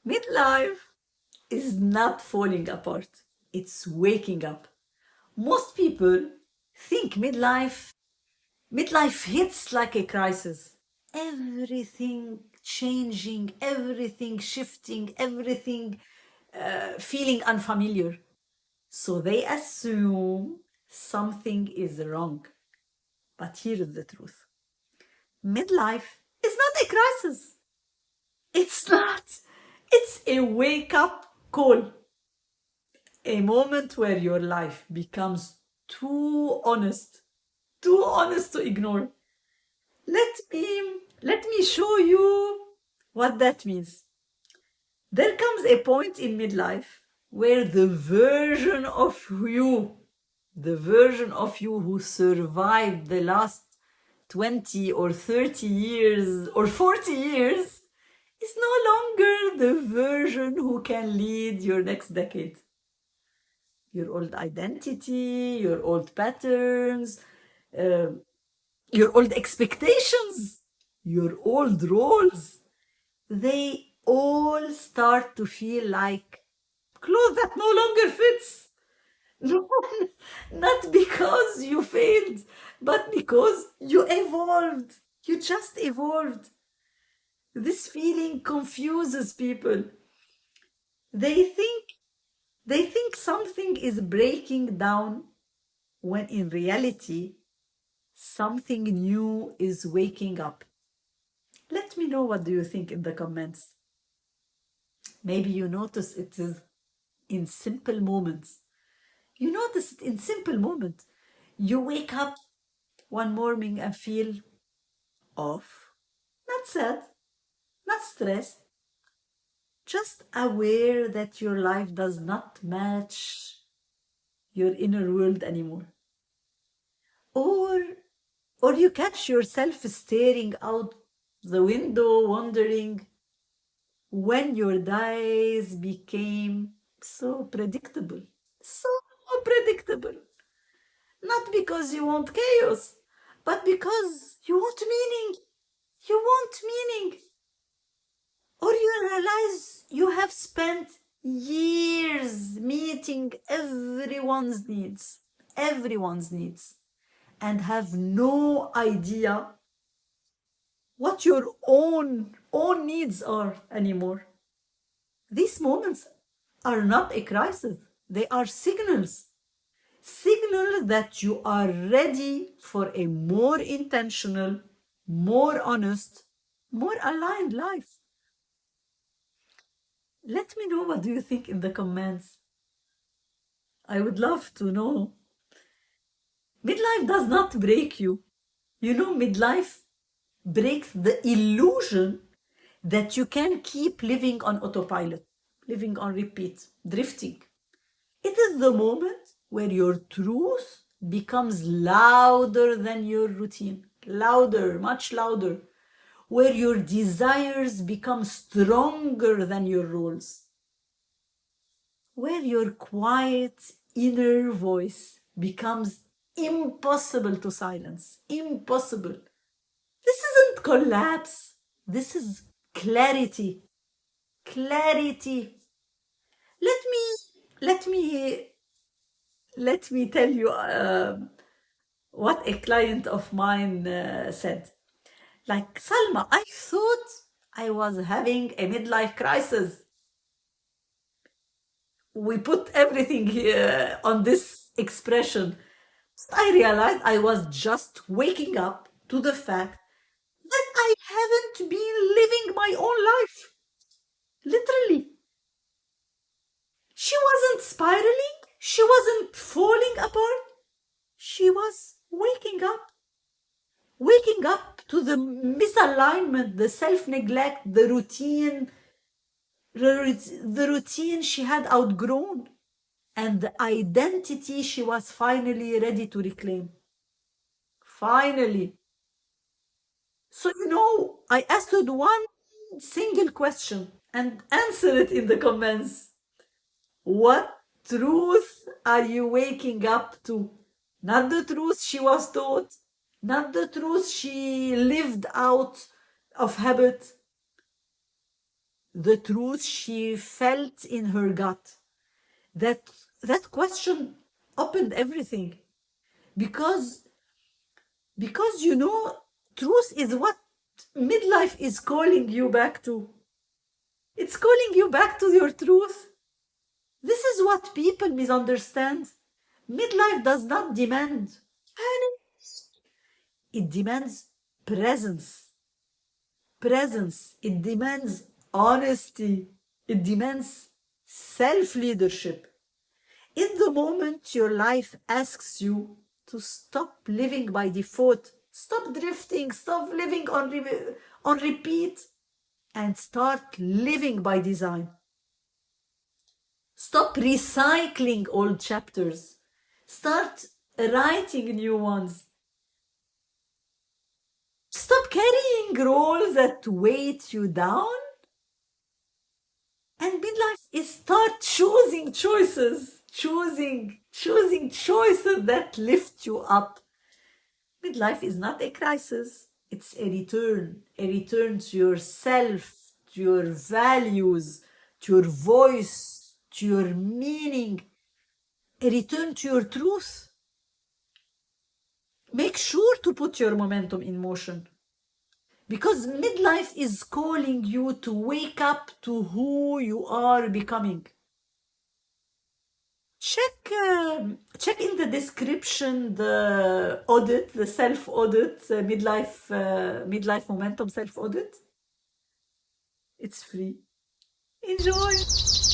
Midlife is not falling apart, it's waking up. Most people think midlife hits like a crisis. Everything changing, everything shifting, everything feeling unfamiliar. So they assume something is wrong. But here is the truth. Midlife is not a crisis. It's not. It's a wake up call. A moment where your life becomes too honest to ignore. Let me show you what that means. There comes a point in midlife where the version of you who survived the last 20 or 30 years or 40 years is no longer the version who can lead your next decade. Your old identity, your old patterns, uh, your old expectations, your old roles, they all start to feel like clothes that no longer fits. No, not because you failed, but because you evolved. You just evolved. This feeling confuses people. They think they think something is breaking down when in reality something new is waking up. Let me know what do you think in the comments. Maybe you notice it is in simple moments. You notice it in simple moments. You wake up one morning and feel off, not sad, not stressed, just aware that your life does not match your inner world anymore. Or or you catch yourself staring out the window wondering when your days became so predictable. So predictable. Not because you want chaos, but because you want meaning. You want meaning. Or you realize you have spent years meeting everyone's needs, and have no idea what your own needs are anymore. These moments are not a crisis. They are signals. Signals that you are ready for a more intentional, more honest, more aligned life. Let me know what do you think in the comments. I would love to know. Midlife does not break you. Midlife breaks the illusion that you can keep living on autopilot, living on repeat, drifting. It is the moment where your truth becomes louder than your routine, louder, much louder, where your desires become stronger than your roles, where your quiet inner voice becomes impossible to silence. Impossible. This isn't collapse. This is clarity. Clarity. Let me let me let me tell you what a client of mine said. Like, Salma, I thought I was having a midlife crisis. We put everything here on this expression. I realized I was just waking up to the fact that I haven't been living my own life. Literally. She wasn't spiraling. She wasn't falling apart. She was waking up to the misalignment, the self-neglect, the routine she had outgrown, and the identity she was finally ready to reclaim. Finally. So, I asked her one single question and answer it in the comments. What truth are you waking up to? Not the truth she was taught, not the truth she lived out of habit. the truth she felt in her gut. That question opened everything, because truth is what midlife is calling you back to. It's calling you back to your truth. This is what people misunderstand. Midlife does not demand honest. It demands presence. It demands honesty. It demands self-leadership. In the moment your life asks you to stop living by default, stop drifting, stop living on repeat, and start living by design. Stop recycling old chapters. Start writing new ones. Stop carrying roles that weight you down. And midlife is start choosing choices. Choosing choices that lift you up. Midlife is not a crisis. It's a return to yourself, to your values, to your voice, to your meaning, a return to your truth. Make sure to put your momentum in motion, because midlife is calling you to wake up to who you are becoming. Check in the description the audit, the self-audit, midlife momentum self-audit. It's free. Enjoy.